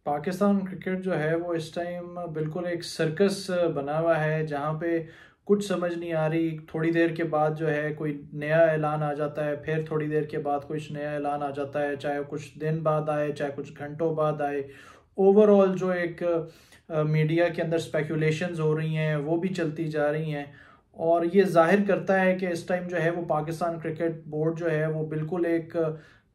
Pakistan cricket जो है वो इस टाइम बिल्कुल एक सर्कस बना हुआ है, जहाँ पे कुछ समझ नहीं आ रही। थोड़ी देर के बाद जो है कोई नया ऐलान आ जाता है, फिर थोड़ी देर के बाद कुछ नया ऐलान आ जाता है, चाहे कुछ दिन बाद आए चाहे कुछ घंटों बाद आए। ओवरऑल जो एक मीडिया के अंदर स्पेकुलेशंस हो रही हैं वो भी चलती जा रही हैं, और ये जाहिर करता है कि इस टाइम जो है वो पाकिस्तान क्रिकेट बोर्ड जो है वो बिल्कुल एक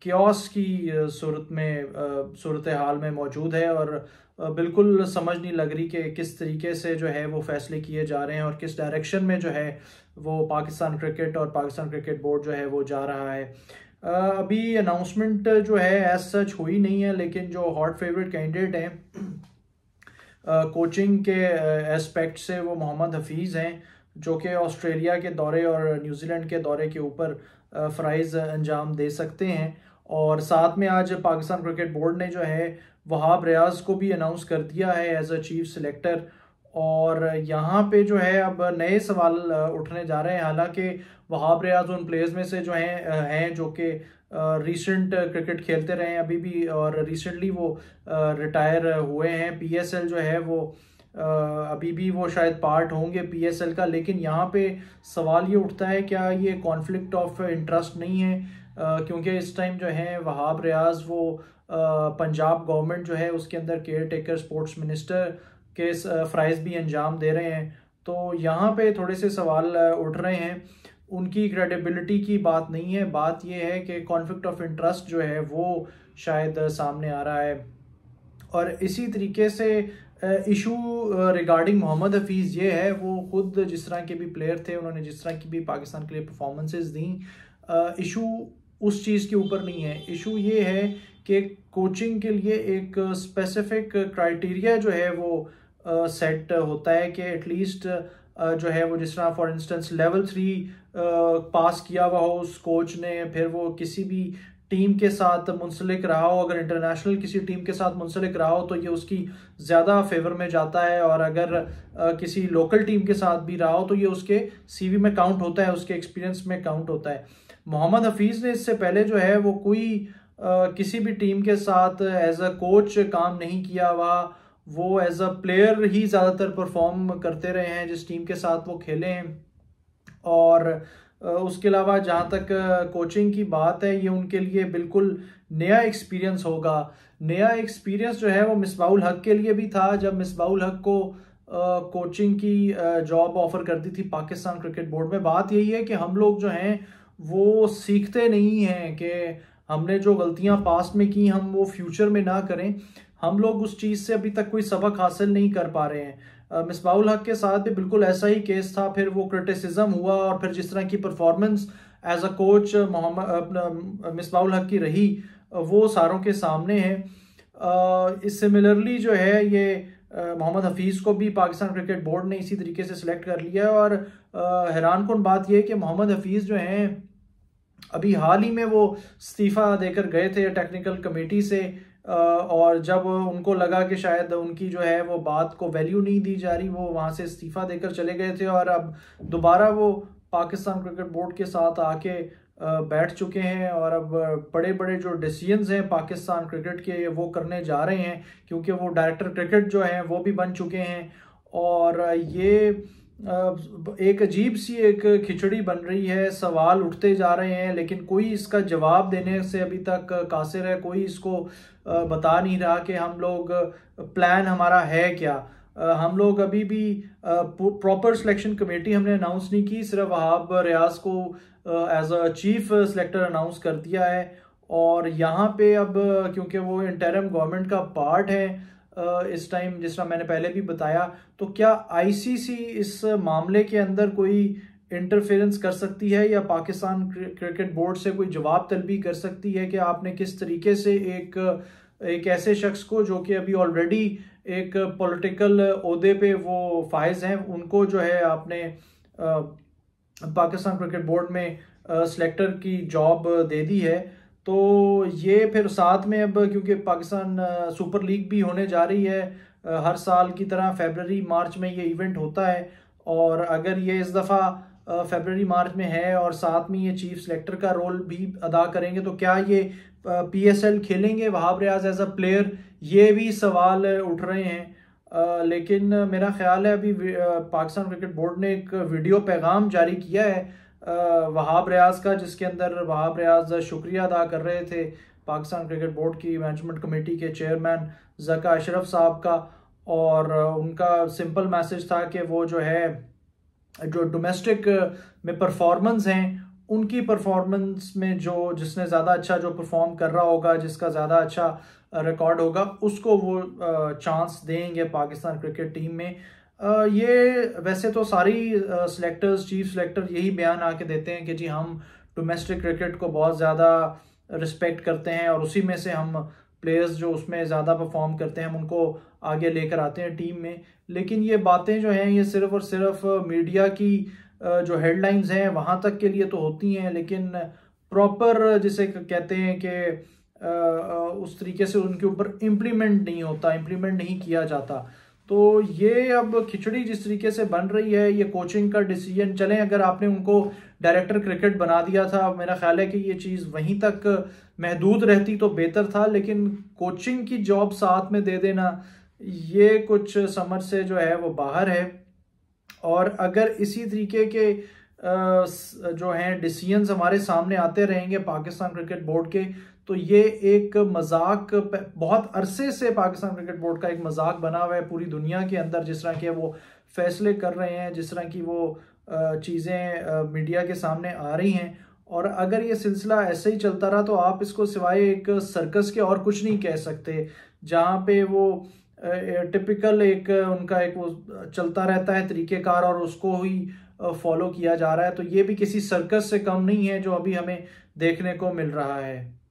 क्योस की सूरत हाल में मौजूद है। और बिल्कुल समझ नहीं लग रही कि किस तरीके से जो है वो फैसले किए जा रहे हैं और किस डायरेक्शन में जो है वो पाकिस्तान क्रिकेट और पाकिस्तान क्रिकेट बोर्ड जो है वो जा रहा है। अभी अनाउंसमेंट जो है एज सच हुई नहीं है, लेकिन जो हॉट फेवरेट कैंडिडेट हैं कोचिंग के एस्पेक्ट से वो मोहम्मद हफीज़ हैं, जो कि ऑस्ट्रेलिया के दौरे और न्यूजीलैंड के दौरे के ऊपर फ़राइज़ अंजाम दे सकते हैं। और साथ में आज पाकिस्तान क्रिकेट बोर्ड ने जो है वहाब रियाज को भी अनाउंस कर दिया है एज अ चीफ सिलेक्टर। और यहाँ पे जो है अब नए सवाल उठने जा रहे हैं। हालांकि वहाब रियाज उन प्लेयर्स में से जो हैं जो कि रिसेंट क्रिकेट खेलते रहे हैं अभी भी, और रिसेंटली वो रिटायर हुए हैं। पीएसएल जो है वो अभी भी वो शायद पार्ट होंगे पीएसएल का, लेकिन यहाँ पे सवाल ये उठता है क्या ये कॉन्फ्लिक्ट ऑफ इंटरेस्ट नहीं है, क्योंकि इस टाइम जो है वहाब रियाज वो पंजाब गवर्नमेंट जो है उसके अंदर केयर टेकर स्पोर्ट्स मिनिस्टर के फ़राइज़ भी अंजाम दे रहे हैं। तो यहाँ पे थोड़े से सवाल उठ रहे हैं। उनकी क्रेडिबिलिटी की बात नहीं है, बात यह है कि कॉन्फ्लिक्ट ऑफ इंटरेस्ट जो है वो शायद सामने आ रहा है। और इसी तरीके से इशू रिगार्डिंग मोहम्मद हफीज़ ये है, वो खुद जिस तरह के भी प्लेयर थे, उन्होंने जिस तरह की भी पाकिस्तान के लिए परफॉर्मेंसेस दी, इशू उस चीज़ के ऊपर नहीं है। इशू ये है कि कोचिंग के लिए एक स्पेसिफिक क्राइटेरिया जो है वो सेट होता है कि एटलीस्ट जो है वो जिस तरह फॉर इंस्टेंस लेवल 3 पास किया हुआ हो उस कोच ने, फिर वो किसी भी टीम के साथ मुंसलिक रहा हो, अगर इंटरनेशनल किसी टीम के साथ मुंसलिक रहा हो तो ये उसकी ज़्यादा फेवर में जाता है, और अगर किसी लोकल टीम के साथ भी रहा हो तो ये उसके सीवी में काउंट होता है, उसके एक्सपीरियंस में काउंट होता है। मोहम्मद हफीज़ ने इससे पहले जो है वो कोई किसी भी टीम के साथ एज अ कोच काम नहीं किया हुआ, वो एज अ प्लेयर ही ज़्यादातर परफॉर्म करते रहे हैं जिस टीम के साथ वो खेले हैं। और उसके अलावा जहाँ तक कोचिंग की बात है, ये उनके लिए बिल्कुल नया एक्सपीरियंस होगा। नया एक्सपीरियंस जो है वो मिसबाउल हक के लिए भी था, जब मिसबाउल हक को कोचिंग की जॉब ऑफर कर दी थी पाकिस्तान क्रिकेट बोर्ड में। बात यही है कि हम लोग जो हैं वो सीखते नहीं हैं कि हमने जो गलतियां पास्ट में की हम वो फ्यूचर में ना करें। हम लोग उस चीज़ से अभी तक कोई सबक हासिल नहीं कर पा रहे हैं। मिसबाउल हक के साथ भी बिल्कुल ऐसा ही केस था, फिर वो क्रिटिसिज्म हुआ, और फिर जिस तरह की performance as a coach Misbah-ul Haq की रही वो सारों के सामने है। सिमिलरली जो है ये मोहम्मद हफीज़ को भी पाकिस्तान क्रिकेट बोर्ड ने इसी तरीके से सिलेक्ट कर लिया है। और हैरानकुन बात यह है कि मोहम्मद हफीज़ जो हैं अभी हाल ही में वो इस्तीफ़ा देकर गए थे टेक्निकल कमेटी से, और जब उनको लगा कि शायद उनकी जो है वो बात को वैल्यू नहीं दी जा रही, वो वहाँ से इस्तीफ़ा देकर चले गए थे, और अब दोबारा वो पाकिस्तान क्रिकेट बोर्ड के साथ आके बैठ चुके हैं, और अब बड़े बड़े जो डिसीजंस हैं पाकिस्तान क्रिकेट के वो करने जा रहे हैं, क्योंकि वो डायरेक्टर क्रिकेट जो हैं वो भी बन चुके हैं। और ये एक अजीब सी एक खिचड़ी बन रही है, सवाल उठते जा रहे हैं, लेकिन कोई इसका जवाब देने से अभी तक कासिर है। कोई इसको बता नहीं रहा कि हम लोग प्लान हमारा है क्या। हम लोग अभी भी प्रॉपर सिलेक्शन कमेटी हमने अनाउंस नहीं की, सिर्फ वहाब रियाज को as a chief selector announce कर दिया है। और यहाँ पे अब क्योंकि वो इंटरिम गवर्नमेंट का पार्ट है इस टाइम, जिस तरह मैंने पहले भी बताया, तो क्या आईसीसी इस मामले के अंदर कोई इंटरफेरेंस कर सकती है, या पाकिस्तान क्रिकेट बोर्ड से कोई जवाब तलबी कर सकती है कि आपने किस तरीके से एक ऐसे शख्स को जो कि अभी ऑलरेडी एक पॉलिटिकल ओहदे पे वो फाइज हैं, उनको जो है आपने पाकिस्तान क्रिकेट बोर्ड में सिलेक्टर की जॉब दे दी है। तो ये फिर साथ में अब क्योंकि पाकिस्तान सुपर लीग भी होने जा रही है, हर साल की तरह फरवरी मार्च में ये इवेंट होता है, और अगर ये इस दफ़ा फरवरी मार्च में है और साथ में ये चीफ सिलेक्टर का रोल भी अदा करेंगे, तो क्या ये पीएसएल खेलेंगे Wahab Riaz as a player, ये भी सवाल उठ रहे हैं। लेकिन मेरा ख्याल है अभी पाकिस्तान क्रिकेट बोर्ड ने एक वीडियो पैगाम जारी किया है वहाब रियाज का, जिसके अंदर वहाब रियाज शुक्रिया अदा कर रहे थे पाकिस्तान क्रिकेट बोर्ड की मैनेजमेंट कमेटी के चेयरमैन ज़का अशरफ साहब का। और उनका सिंपल मैसेज था कि वो जो है जो डोमेस्टिक में परफॉर्मेंस हैं उनकी परफॉर्मेंस में जो जिसने ज़्यादा अच्छा जो परफॉर्म कर रहा होगा, जिसका ज़्यादा अच्छा रिकॉर्ड होगा, उसको वो चांस देंगे पाकिस्तान क्रिकेट टीम में। ये वैसे तो सारी सिलेक्टर्स, चीफ सिलेक्टर यही बयान आके देते हैं कि जी हम डोमेस्टिक क्रिकेट को बहुत ज़्यादा रिस्पेक्ट करते हैं और उसी में से हम प्लेयर्स जो उसमें ज़्यादा परफॉर्म करते हैं हम उनको आगे लेकर आते हैं टीम में। लेकिन ये बातें जो हैं ये सिर्फ और सिर्फ मीडिया की जो हेडलाइंस हैं वहाँ तक के लिए तो होती हैं, लेकिन प्रॉपर जिसे कहते हैं कि उस तरीके से उनके ऊपर इम्प्लीमेंट नहीं होता, इम्प्लीमेंट नहीं किया जाता। तो ये अब खिचड़ी जिस तरीके से बन रही है, ये कोचिंग का डिसीजन, चलें अगर आपने उनको डायरेक्टर क्रिकेट बना दिया था, मेरा ख्याल है कि ये चीज़ वहीं तक महदूद रहती तो बेहतर था, लेकिन कोचिंग की जॉब साथ में दे देना ये कुछ समझ से जो है वो बाहर है। और अगर इसी तरीके के जो हैं डिसीजंस हमारे सामने आते रहेंगे पाकिस्तान क्रिकेट बोर्ड के, तो ये एक मजाक बहुत अरसे से पाकिस्तान क्रिकेट बोर्ड का एक मजाक बना हुआ है पूरी दुनिया के अंदर। जिस तरह के वो फैसले कर रहे हैं, जिस तरह की वो चीज़ें मीडिया के सामने आ रही हैं, और अगर ये सिलसिला ऐसे ही चलता रहा तो आप इसको सिवाय एक सर्कस के और कुछ नहीं कह सकते, जहाँ पे वो टिपिकल एक उनका एक वो चलता रहता है तरीक़ेकार और उसको ही फॉलो किया जा रहा है। तो ये भी किसी सर्कस से कम नहीं है जो अभी हमें देखने को मिल रहा है।